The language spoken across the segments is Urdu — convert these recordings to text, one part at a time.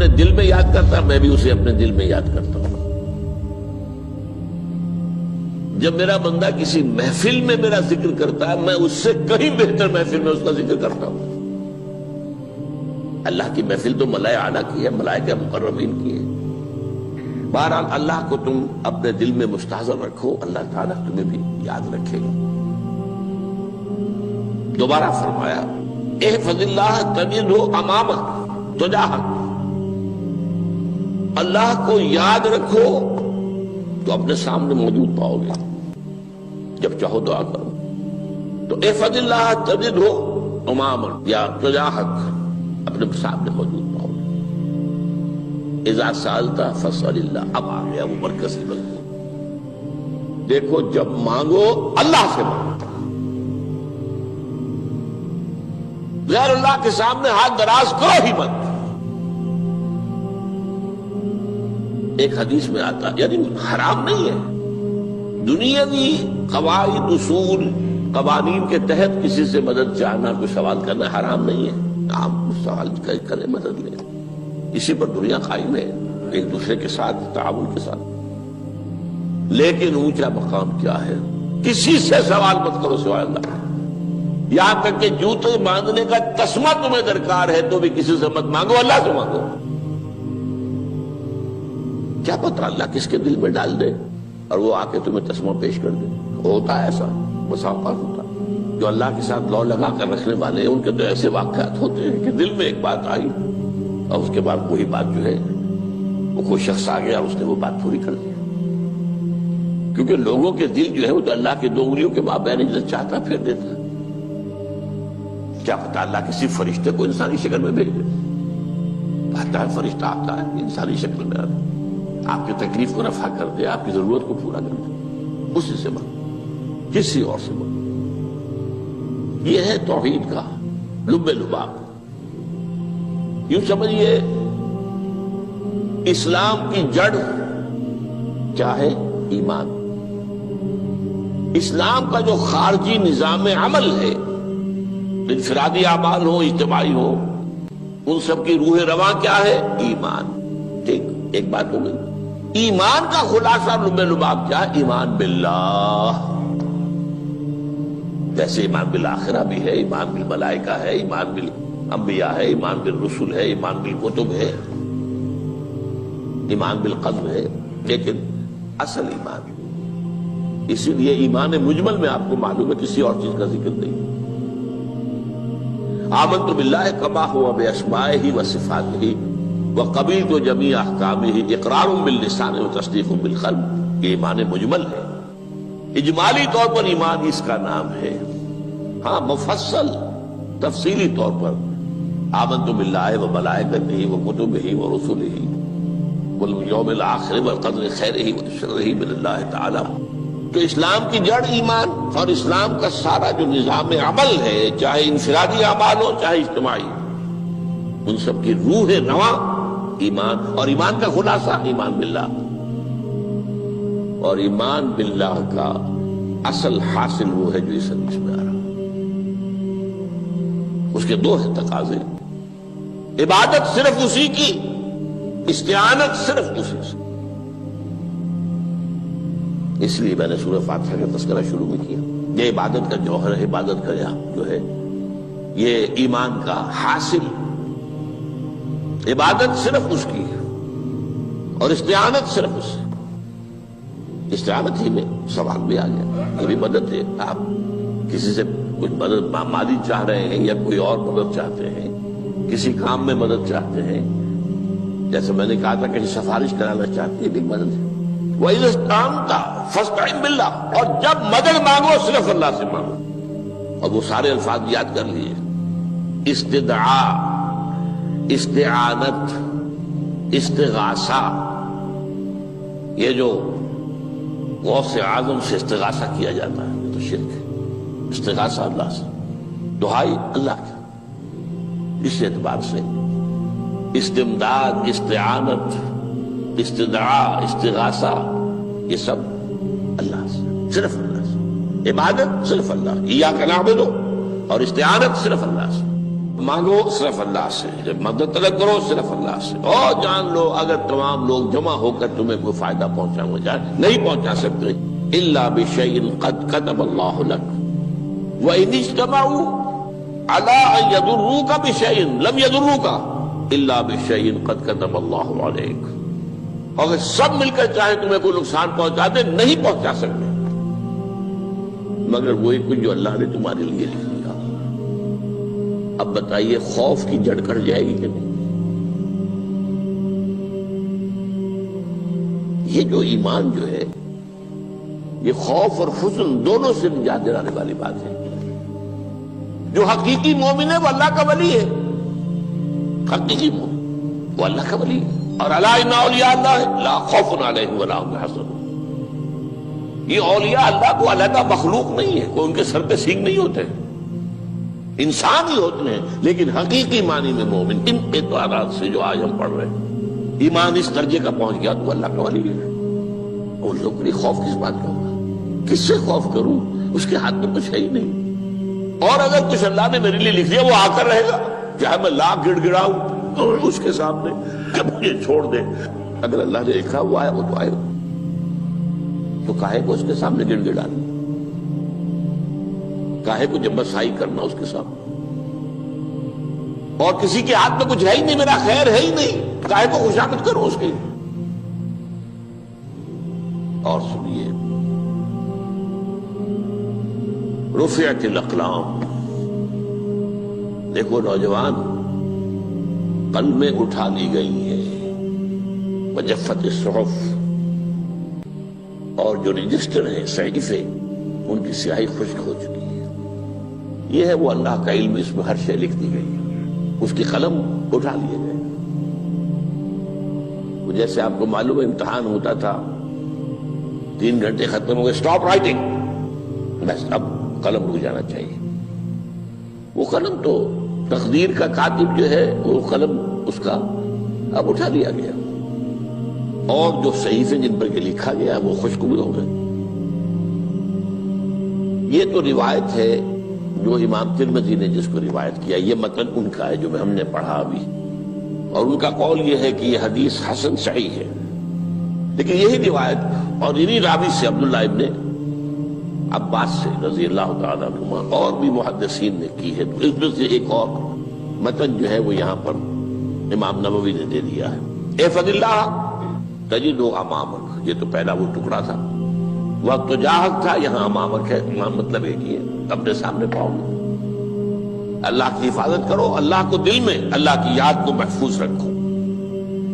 اپنے دل میں یاد کرتا ہے، میں بھی اسے اپنے دل میں یاد کرتا ہوں۔ جب میرا بندہ کسی محفل میں میرا ذکر کرتا ہے، میں اس سے کہیں بہتر محفل میں اس کا ذکر کرتا ہوں۔ اللہ کی محفل تو ملائے اعلیٰ کی ہے، ملائکہ مقربین کی ہے۔ بہرحال اللہ کو تم اپنے دل میں مستحضر رکھو، اللہ تعالیٰ تمہیں بھی یاد رکھے گا۔ دوبارہ فرمایا احفظ اللہ تجدہ امامک تجاہک، اللہ کو یاد رکھو تو اپنے سامنے موجود پاؤ گے، جب چاہو دعا کرو تو احفظ اللہ تجدہ امامک یا تجاہک، اپنے سامنے موجود پاؤ گے۔ اذا سألت فاسأل اللہ، اب آ گیا وہ مرکزی مضمون۔ دیکھو جب مانگو اللہ سے مانگو، غیر اللہ کے سامنے ہاتھ دراز کرو ہی مت۔ ایک حدیث میں آتا یعنی حرام نہیں ہے، دنیاوی قواعد اصول قوانین کے تحت کسی سے مدد چاہنا، کوئی سوال کرنا حرام نہیں ہے، آپ سوال کریں، مدد لیں، اسی پر دنیا قائم ہے، ایک دوسرے کے ساتھ تعاون کے ساتھ۔ لیکن اونچا مقام کیا ہے؟ کسی سے سوال مت کرو سوائے اللہ کے، یہاں تک کہ جوتے باندھنے کا تسمہ تمہیں درکار ہے تو بھی کسی سے مت مانگو، اللہ سے مانگو۔ کیا پتہ اللہ کس کے دل میں ڈال دے اور وہ آ کے تمہیں تسمہ پیش کر دے۔ ہوتا ہے ایسا، بسا اوقات ہوتا ہے۔ جو اللہ کے ساتھ لو لگا کر رکھنے والے ہیں ان کے تو ایسے واقعات ہوتے ہیں کہ دل میں ایک بات آئی اور اس کے بعد وہی بات جو ہے وہ کوئی شخص آ گیا اور اس نے وہ بات پوری کر دی۔ کیونکہ لوگوں کے دل جو ہے وہ تو اللہ کے دو انگلیوں کے مابین جو چاہتا پھر دیتا ہے۔ کیا پتہ اللہ کسی فرشتے کو انسانی شکل میں بھیج دے، آتا ہے فرشتہ، آتا ہے انسانی شکل میں، آتا ہے آپ کی تکلیف کو رفع کر دے، آپ کی ضرورت کو پورا کر دے، اسی سے مانگو، کسی اور سے مانگو۔ یہ ہے توحید کا لب لباب۔ یوں سمجھیے اسلام کی جڑ کیا ہے؟ ایمان۔ اسلام کا جو خارجی نظام عمل ہے، انفرادی اعمال ہو، اجتماعی ہو، ان سب کی روح رواں کیا ہے؟ ایمان۔ ٹھیک، ایک بات ہو گئی۔ ایمان کا خلاصہ لب لباب کیا ہے؟ ایمان باللہ۔ جیسے ایمان بالآخرہ بھی ہے، ایمان بالملائکہ ہے، ایمان بالانبیاء ہے، ایمان بالرسل ہے، ایمان بالکتب ہے، ایمان بالقلب ہے، لیکن اصل ایمان، اسی لیے ایمان مجمل میں آپ کو معلوم ہے کسی اور چیز کا ذکر نہیں۔ آمنت باللہ کما ہوا باسمائہ وصفاتہ وقبلت جمیع احکامہ اقرار باللسان وتصدیق بالقلب، یہ ایمان مجمل ہے۔ اجمالی طور پر ایمان اس کا نام ہے، ہاں مفصل تفصیلی طور پر آمنت باللہ وملائکتہ وکتبہ ورسلہ والیوم الآخر والقدر خیرہ وشرہ من اللہ تعالی۔ تو اسلام کی جڑ ایمان، اور اسلام کا سارا جو نظام عمل ہے، چاہے انفرادی اعمال ہو چاہے اجتماعی، ان سب کی روح رواں ایمان، اور ایمان کا خلاصہ ایمان باللہ۔ اور ایمان باللہ کا اصل حاصل وہ ہے جو اس حدیث میں آ رہا، اس کے دو ہیں تقاضے، عبادت صرف اسی کی، استعانت صرف اسی سے۔ اس لیے میں نے سورہ فاتحہ کا تذکرہ شروع میں کیا، یہ عبادت کا جوہر ہے، عبادت کا جو ہے یہ ایمان کا حاصل، عبادت صرف اس کی ہے اور استعانت صرف اس سے۔ استعانت ہی میں سوال بھی آ گیا، یہ بھی مدد ہے، آپ کسی سے کچھ مدد مالی چاہ رہے ہیں یا کوئی اور مدد چاہتے ہیں، کسی کام میں مدد چاہتے ہیں، جیسے میں نے کہا تھا کہ سفارش کرانا چاہتے ہیں، یہ بھی مدد ہے۔ وَإِذَا اسْتَعَنْتَ فَاسْتَعِنْ بِاللَّهِ، اور جب مدد مانگو صرف اللہ سے مانگو۔ اور وہ سارے الفاظ یاد کر لیے، استدعاء، استعانت، استغاثہ، یہ جو غوث اعظم سے استغاثہ کیا جاتا ہے یہ تو شرک ہے۔ استغاثہ اللہ سے، دعائی اللہ کی، اس اعتبار سے استمداد، استعانت، استدعاء، استغاثہ، یہ سب اللہ سے، صرف اللہ سے۔ عبادت صرف اللہ، ایاک نعبد، اور استعانت صرف اللہ سے۔ مانگو صرف اللہ سے، جب مدد طلب کرو صرف اللہ سے، اور جان لو اگر تمام لوگ جمع ہو کر تمہیں کوئی فائدہ پہنچاؤں گے نہیں پہنچا سکتے، الا بشیء قد کتب اللہ لک وان اجتمعوا علی ان یضروک بشیء لم یضروک الا بشیء قد کتب اللہ علیک، اگر سب مل کر چاہے تمہیں کوئی نقصان پہنچا دے نہیں پہنچا سکتے مگر وہی کچھ جو اللہ نے تمہارے لیے لکھ دیا۔ اب بتائیے خوف کی جڑ کٹ جائے گی کہ نہیں؟ یہ جو ایمان جو ہے یہ خوف اور حزن دونوں سے نجات دلانے والی بات ہے۔ جو حقیقی مومن ہے وہ اللہ کا ولی ہے، حقیقی مومن وہ اللہ کا ولی ہے، اور الا ان اولیاء اللہ لا خوف علیہم ولا هم يحزنون۔ یہ اولیاء اللہ کو علیحدہ مخلوق نہیں ہے، کوئی ان کے سر پہ سینگ نہیں ہوتے، انسان ہی ہوتے ہیں، لیکن حقیقی معنی میں مومن ان اعتبارات سے جو آج ہم پڑھ رہے ہیں ایمان اس درجے کا پہنچ گیا تو اللہ کا ولی ہے۔ ان لوگوں کے لیے خوف کس بات کا ہوگا؟ کس سے خوف کروں؟ اس کے ہاتھ میں کچھ ہے ہی نہیں، اور اگر کچھ اللہ نے میرے لیے لکھ دیا وہ آ کر رہے گا، چاہے میں لاکھ گڑ گڑاؤں اس کے سامنے کہ مجھے چھوڑ دے، اگر اللہ نے لکھا وہ آیا وہ تو آئے گا، تو کاہے کو اس کے سامنے گڑ گڑانا، کاہے کو جبرسائی کرنا اس کے سامنے، اور کسی کے ہاتھ میں کچھ ہے ہی نہیں، میرا خیر ہے ہی نہیں، کاہے کو خوشامد کروں اس کی۔ اور سنیے، رفعت الاقلام، دیکھو نوجوان، قلمیں اٹھا لی گئی ہیں، وجفت الصحف، اور جو رجسٹر ہیں صحیفے ان کی سیاہی خشک ہو چکی ہے۔ یہ ہے وہ اللہ کا علم، اس میں ہر شے لکھ دی گئی ہے، اس کی قلم اٹھا لیے گئے۔ جیسے آپ کو معلوم ہے امتحان ہوتا تھا، 3 گھنٹے ختم ہو گئے، اسٹاپ رائٹنگ، بس اب قلم رک جانا چاہیے۔ وہ قلم تو تقدیر کا کاتب جو ہے وہ قلم اس کا اب اٹھا لیا گیا، اور جو صحیفے جن پر یہ لکھا گیا وہ خشک بھی ہو گئے۔ یہ تو روایت ہے جو امام ترمذی نے جس کو روایت کیا، یہ متن ان کا ہے جو ہم نے پڑھا ابھی، اور ان کا قول یہ ہے کہ یہ حدیث حسن صحیح ہے، لیکن یہی روایت اور انہی راوی سے عبداللہ ابن عباس سے رضی اللہ تعالیٰ عنہما اور بھی محدثین نے کی ہے، تو اس میں سے ایک اور متن جو ہے وہ یہاں پر امام نووی نے دے دیا ہے۔ احفظ اللہ تجدہ امامک، یہ تو پہلا وہ ٹکڑا تھا، وقت تو جاہک تھا، یہاں امامک ہے، امام مطلب ایک ہی ہے، اپنے سامنے پاؤ گے۔ اللہ کی حفاظت کرو، اللہ کو دل میں، اللہ کی یاد کو محفوظ رکھو،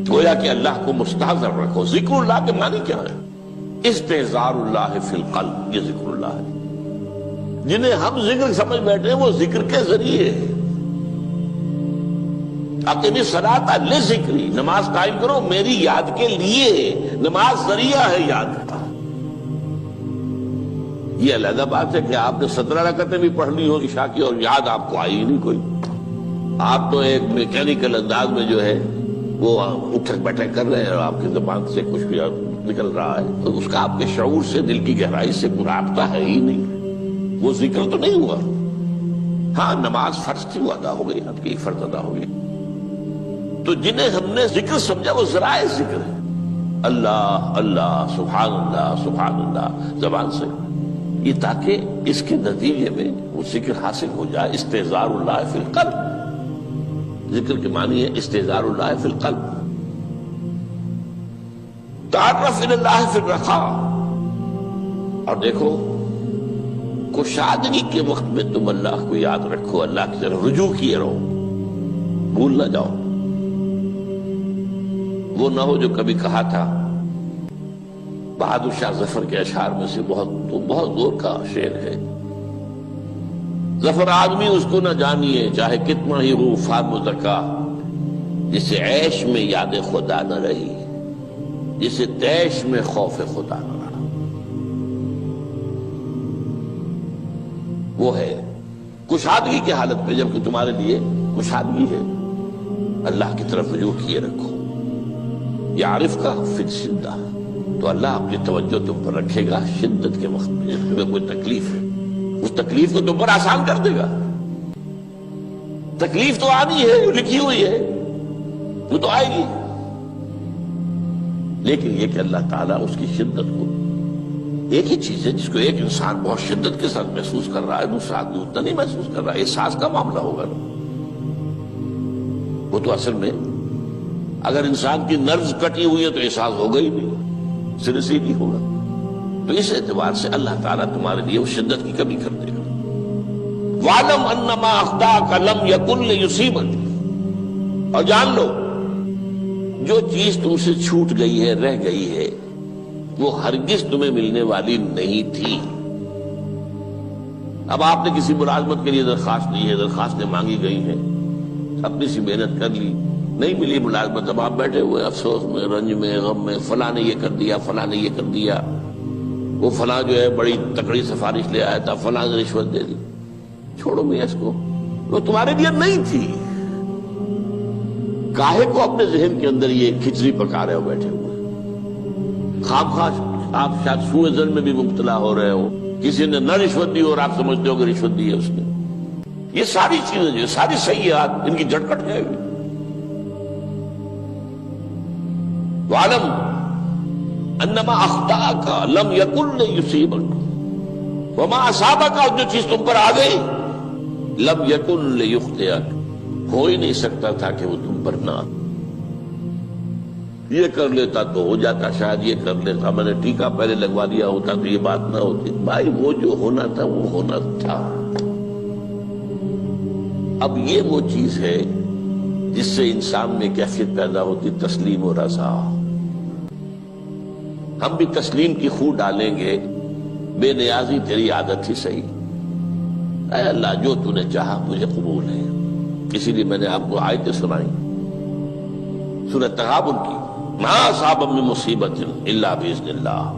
گویا کہ اللہ کو مستحضر رکھو۔ ذکر اللہ کے معنی کیا ہے؟ استحضار اللہ فی القلب، یہ ذکر اللہ ہے۔ جنہیں ہم ذکر سمجھ بیٹھے ہیں وہ ذکر کے ذریعے ہے۔ اقیم الصلاۃ لذکری، نماز قائم کرو میری یاد کے لیے، نماز ذریعہ ہے یاد کا۔ یہ علیحدہ بات ہے کہ آپ نے 17 رکعتیں بھی پڑھ لی ہو عشاء کی اور یاد آپ کو آئی ہی نہیں کوئی، آپ تو ایک میکینیکل انداز میں جو ہے وہ اٹھک بیٹھک کر رہے ہیں اور آپ کی زبان سے کچھ بھی نکل رہا ہے، تو اس کا آپ کے شعور سے، دل کی گہرائی سے کوئی رابطہ ہے ہی نہیں، وہ ذکر تو نہیں ہوا۔ ہاں نماز فرض تھی وہ ادا ہو گئی، آپ کی ایک فرض ادا ہو گئی۔ تو جنہیں ہم نے ذکر سمجھا وہ ذرائع ذکر ہے، اللہ اللہ سبحان اللہ زبان سے، یہ تاکہ اس کے نتیجے میں وہ ذکر حاصل ہو جائے۔ استحضار اللہ فی القلب، ذکر کے معنی ہے استحضار اللہ فی القلب۔ تعرف الی اللہ فی الرخاء، اور دیکھو کشادگی کے وقت میں تم اللہ کو یاد رکھو، اللہ کی طرف رجوع کیے رہو، بھول نہ جاؤ۔ وہ نہ ہو جو کبھی کہا تھا، بہادر شاہ ظفر کے اشعار میں سے بہت زور کا شعر ہے، ظفر آدمی اس کو نہ جانیے چاہے کتنا ہی ہو فام و ذکا، جسے عیش میں یاد خدا نہ رہی، جسے تیش میں خوف خدا نہ رہا۔ وہ ہے کشادگی کی حالت میں، جبکہ تمہارے لیے کشادگی ہے، اللہ کی طرف رجوع کیے رکھو۔ یعرف کا فی الشدہ، تو اللہ اپنی توجہ تم پر رکھے گا شدت کے وقت میں، جب تمہیں کوئی تکلیف ہے اس تکلیف کو تم پر آسان کر دے گا۔ تکلیف تو آنی ہے، جو لکھی ہوئی ہے وہ تو آئے گی، لیکن یہ کہ اللہ تعالیٰ اس کی شدت کو، ایک ہی چیز ہے جس کو ایک انسان بہت شدت کے ساتھ محسوس کر رہا ہے، دوسرا آدمی اتنا نہیں محسوس کر رہا ہے، احساس کا معاملہ ہوگا نا۔ وہ تو اصل میں اگر انسان کی نرز کٹی ہوئی ہے تو احساس ہوگا ہی نہیں، سرے سے ہی نہیں ہوگا۔ تو اس اعتبار سے اللہ تعالیٰ تمہارے لیے وہ شدت کی کمی کر دے گا۔ وَاعْلَمْ أَنَّمَا أَخْطَأَكَ لَمْ يَكُنْ لِيُصِيبَكَ، اور جان لو جو چیز تم سے چھوٹ گئی ہے، رہ گئی ہے، وہ ہرگز تمہیں ملنے والی نہیں تھی۔ اب آپ نے کسی ملازمت کے لیے درخواست دی ہے، درخواستیں مانگی گئی ہیں، اپنی سی محنت کر لی، نہیں ملی ملازمت، اب آپ بیٹھے ہوئے افسوس میں، رنج میں، غم میں، فلاں نے یہ کر دیا، فلاں نے یہ کر دیا، وہ فلاں جو ہے بڑی تکڑی سفارش لے آیا تھا، فلاں نے رشوت دے دی۔ چھوڑو میاں اس کو، وہ تمہارے لیے نہیں تھی۔ کاہے کو اپنے ذہن کے اندر یہ کھچڑی پکا رہے ہو بیٹھے ہوئے؟ خواہ آپ شاید سوء ظن میں بھی مبتلا ہو رہے ہو، کسی نے نہ رشوت دی اور آپ سمجھتے ہو کہ رشوت دی ہے اس نے۔ یہ ساری چیزیں جو ساری سیئات، ان کی جڑ کٹ جائے گی۔ وَاعْلَمْ أَنَّمَا أَخْطَأَكَ لَمْ يَكُنْ لِيُصِيبَكَ وَمَا أَصَابَكَ، اور جو چیز تم پر آ گئی، لَمْ يَكُنْ لِيُخْطِئَكَ، ہو ہی نہیں سکتا تھا کہ وہ تم پر نہ۔ یہ کر لیتا تو ہو جاتا، شاید یہ کر لیتا، میں نے ٹیکا پہلے لگوا دیا ہوتا تو یہ بات نہ ہوتی۔ بھائی وہ جو ہونا تھا وہ ہونا تھا۔ اب یہ وہ چیز ہے جس سے انسان میں کیفیت پیدا ہوتی، تسلیم و رضا۔ ہم بھی تسلیم کی خو ڈالیں گے، بے نیازی تیری عادت ہی صحیح، اے اللہ جو تو نے چاہا مجھے قبول ہے۔ اسی لیے میں نے آپ کو آیتیں سنائی سورۃ تغابن کی، ما اصاب من مصیبت الا باذن اللہ،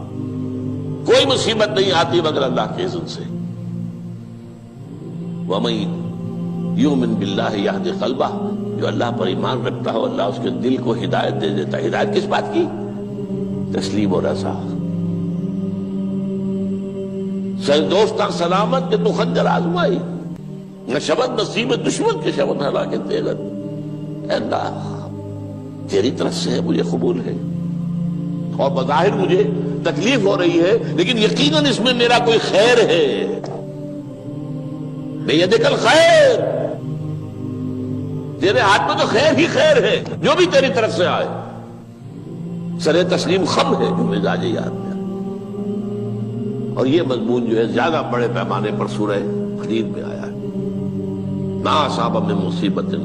کوئی مصیبت نہیں آتی مگر اللہ کے اذن سے۔ وَمَن یؤمن باللہ یہد قلبہ، جو اللہ پر ایمان رکھتا ہو اللہ اس کے دل کو ہدایت دے دیتا ہے۔ ہدایت کس بات کی؟ تسلیم و رضا۔ سر دوستاں سلامت کے تو خنجر آزمائی، نہ شبد نصیب دشمن کے شبد ہلاکے تیغت۔ اے اللہ تیری طرف سے ہے، مجھے قبول ہے، اور بظاہر مجھے تکلیف ہو رہی ہے لیکن یقیناً اس میں میرا کوئی خیر ہے۔ بیدک الخیر، تیرے ہاتھ میں تو خیر ہی خیر ہے، جو بھی تیری طرف سے آئے۔ سر تسلیم خم ہے جو مزاج یاد میں آئے۔ اور یہ مضمون جو ہے زیادہ بڑے پیمانے پر سورہ حدید میں آیا ہے۔ ما اصاب من مصیبت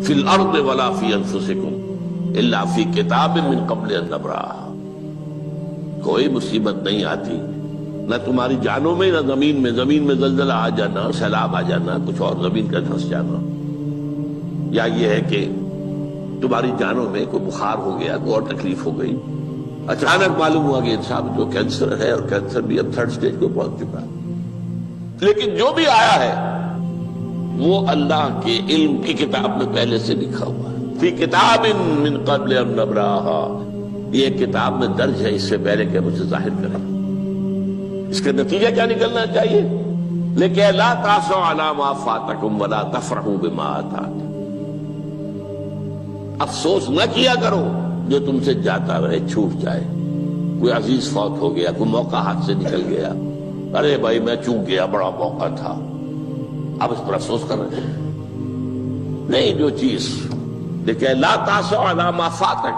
فی الارض ولا فی انفسکم الا فی کتاب من قبل ان نبرأھا، کوئی مصیبت نہیں آتی نہ تمہاری جانوں میں نہ زمین میں زلزلہ آ جانا، سیلاب آ جانا، کچھ اور زمین کا دھنس جانا، یا یہ ہے کہ تمہاری جانوں میں کوئی بخار ہو گیا، کوئی اور تکلیف ہو گئی، اچانک معلوم ہوا کہ انسان جو کینسر ہے، اور کینسر بھی اب 3rd سٹیج کو پہنچ چکا ہے، لیکن جو بھی آیا ہے وہ اللہ کے علم کی کتاب میں پہلے سے لکھا ہوا ہے۔ فی کتاب من قبل ان نبرأھا، یہ کتاب میں درج ہے اس سے پہلے کہ مجھے ظاہر کریں۔ اس کا نتیجہ کیا نکلنا چاہیے؟ لیکن لا تأسوا علی ما فاتکم ولا تفرحوا بما آتاکم، افسوس نہ کیا کرو جو تم سے جاتا رہے، چھوٹ جائے، کوئی عزیز فوت ہو گیا، کوئی موقع ہاتھ سے نکل گیا، ارے بھائی میں چوک گیا، بڑا موقع تھا، اب اس پر افسوس کر رہے ہیں؟ نہیں، جو چیز لیکن لا تأسوا علی ما فاتک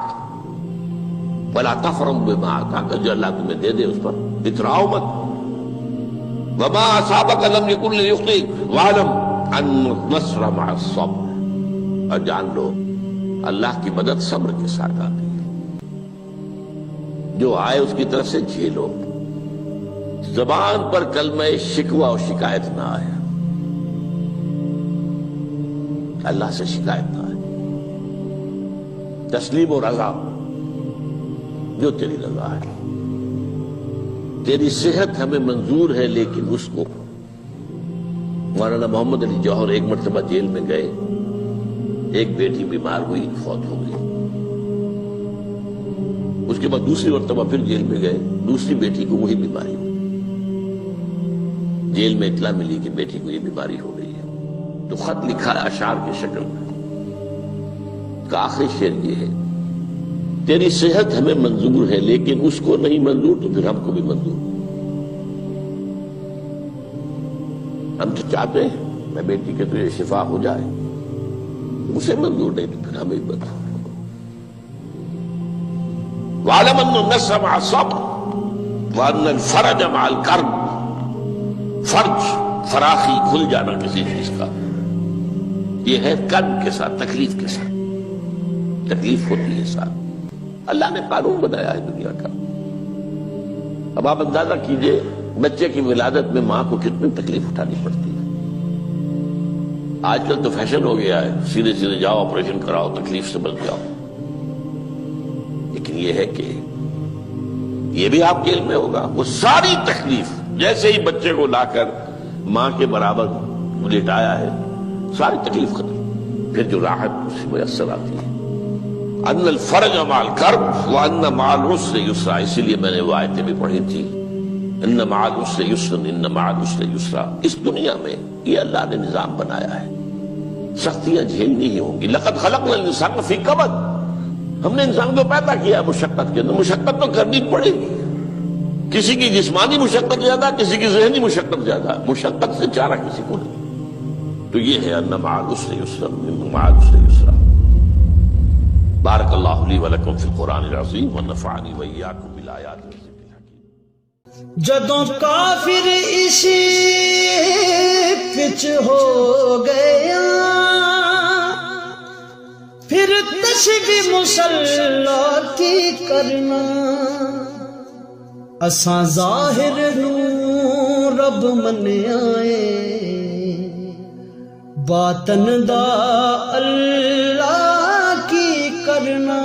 ولا تفرحوا بما آتاک، جو اللہ تمہیں دے دے اس پر اتراؤ مت۔ وما اصابک لم یکن لیخطئک واعلم ان النصر مع الصبر، اور جان لو اللہ کی مدد صبر کے ساتھ آتی ہے، جو آئے اس کی طرف سے جھیلو، زبان پر کلمہ شکوہ اور شکایت نہ آئے، اللہ سے شکایت نہ آئے، تسلیم و رضا، جو تیری رضا ہے۔ تیری صحت ہمیں منظور ہے لیکن اس کو، مولانا محمد علی جوہر ایک مرتبہ جیل میں گئے، ایک بیٹی بیمار ہوئی، فوت ہو گئی، اس کے بعد دوسری مرتبہ پھر جیل میں گئے، دوسری بیٹی کو وہی بیماری ہوئی، جیل میں اطلاع ملی کہ بیٹی کو یہ بیماری ہو گئی ہے، تو خط لکھا ہے اشعار کی شکل میں، کا آخری شعر یہ ہے: تیری صحت ہمیں منظور ہے لیکن اس کو نہیں منظور تو پھر ہم کو بھی منظور۔ ہم تو چاہتے ہیں میں بیٹی کے تجھے شفا ہو جائے، اسے منظور نہیں تو پھر ہمیں بھی بتا۔ وَاعْلَمْ أَنَّ النَّصْرَ مَعَ الصَّبْرِ وَأَنَّ الْفَرَجَ مَعَ الْكَرْبِ۔ فرج، فراخی، کھل جانا کسی چیز کا، یہ ہے کرب کے ساتھ، تکلیف کے ساتھ، تکلیف ہوتی ہے ساتھ۔ اللہ نے قانون بنایا ہے دنیا کا۔ اب آپ اندازہ کیجئے بچے کی ولادت میں ماں کو کتنی تکلیف اٹھانی پڑتی ہے۔ آج کل تو فیشن ہو گیا ہے، سیدھے سیدھے جاؤ آپریشن کراؤ تکلیف سے بچ جاؤ، لیکن یہ ہے کہ یہ بھی آپ کے علم میں ہوگا، وہ ساری تکلیف جیسے ہی بچے کو لا کر ماں کے برابر لٹایا ہے ساری تکلیف ختم، پھر جو راحت اسے میسر آتی ہے۔ ان الفرج مع الکرب وان مع العسر یسرا، اسی لیے میں نے وہ آیتیں بھی پڑھی تھی، ان مع العسر یسرا ان مع العسر یسرا۔ اس دنیا میں یہ اللہ نے نظام بنایا ہے، سختیاں جھیلنی ہی ہوں گی۔ لقد خلقنا الانسان فی کبد، ہم نے انسان کو پیدا کیا مشقت کے اندر، مشقت تو کرنی پڑے گی۔ کسی کی جسمانی مشقت زیادہ، کسی کی ذہنی مشقت زیادہ، مشقت سے چارہ کسی کو نہیں۔ تو یہ ہے ان مع العسر یسرا ان مع العسر یسرا۔ بارک اللہ لی ولکم فی القرآن العظیم ونفعنی وإیاکم بالآیات والذکر الحکیم۔ جدوں کافر اسی پچ ہو گیا، پھر تشبیہ مصلی کی کرنا، اساں ظاہر نوں رب منیائے، باطن دا اللہ کی کرنا،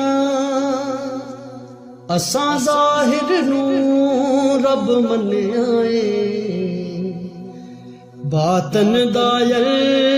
اساں ظاہر نوں رب منیائے، باطن دا اللہ